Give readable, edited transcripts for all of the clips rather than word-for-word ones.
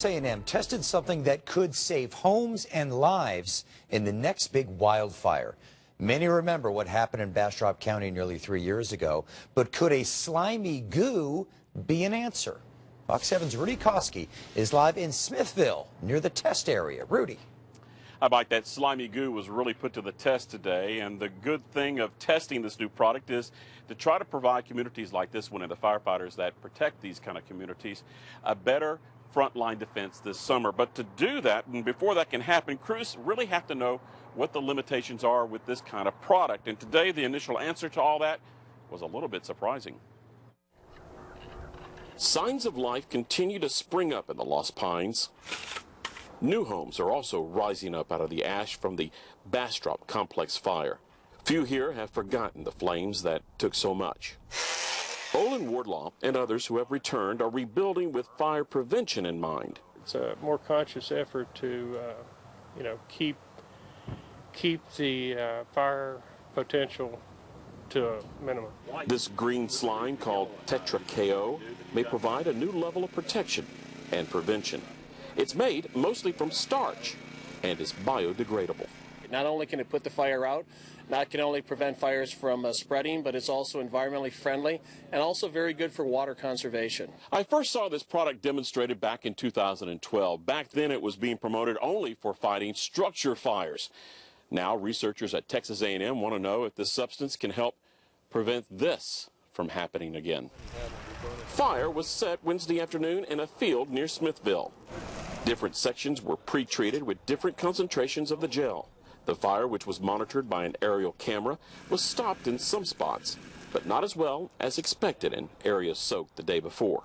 A&M tested something that could save homes and lives in the next big wildfire. Many remember what happened in Bastrop County nearly 3 years ago, but could a slimy goo be an answer? Fox 7's Rudy Koski is live in Smithville near the test area. Rudy. Hi, Mike. That slimy goo was really put to the test today, and the good thing of testing this new product is to try to provide communities like this one and the firefighters that protect these kind of communities a better frontline defense this summer. But to do that, and before that can happen, crews really have to know what the limitations are with this kind of product. And today, the initial answer to all that was a little bit surprising. Signs of life continue to spring up in the Lost Pines. New homes are also rising up out of the ash from the Bastrop complex fire. Few here have forgotten the flames that took so much. Olin Wardlaw and others who have returned are rebuilding with fire prevention in mind. It's a more conscious effort to, keep the fire potential to a minimum. This green slime called Tetra KO may provide a new level of protection and prevention. It's made mostly from starch and is biodegradable. Not only can it put the fire out, not can only prevent fires from spreading, but it's also environmentally friendly and also very good for water conservation. I first saw this product demonstrated back in 2012. Back then it was being promoted only for fighting structure fires. Now researchers at Texas A&M want to know if this substance can help prevent this from happening again. Fire was set Wednesday afternoon in a field near Smithville. Different sections were pre-treated with different concentrations of the gel. The fire, which was monitored by an aerial camera, was stopped in some spots, but not as well as expected in areas soaked the day before.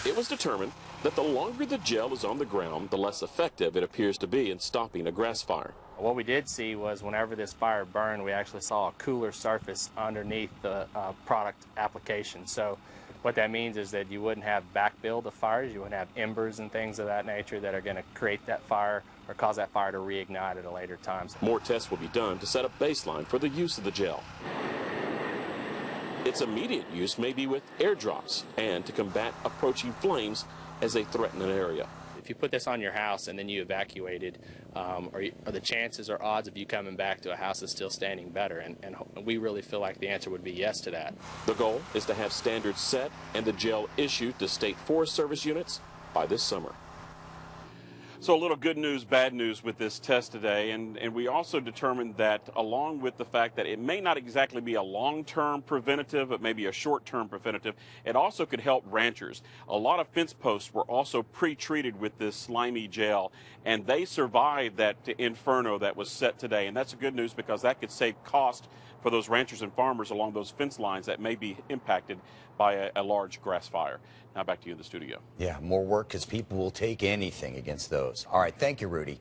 It was determined that the longer the gel is on the ground, the less effective it appears to be in stopping a grass fire. What we did see was whenever this fire burned, we actually saw a cooler surface underneath the product application. So what that means is that you wouldn't have back build of fires, you wouldn't have embers and things of that nature that are going to create that fire or cause that fire to reignite at a later time. More tests will be done to set a baseline for the use of the gel. Its immediate use may be with airdrops and to combat approaching flames as they threaten an area. If you put this on your house and then you evacuated, are the chances or odds of you coming back to a house that's still standing better? And we really feel like the answer would be yes to that. The goal is to have standards set and the gel issued to state Forest Service units by this summer. So a little good news, bad news with this test today, and we also determined that along with the fact that it may not exactly be a long-term preventative, but maybe a short-term preventative, it also could help ranchers. A lot of fence posts were also pre-treated with this slimy gel, and they survived that inferno that was set today, and that's good news because that could save cost for those ranchers and farmers along those fence lines that may be impacted by a large grass fire. Now back to you in the studio. Yeah, more work because people will take anything against those. All right, thank you, Rudy.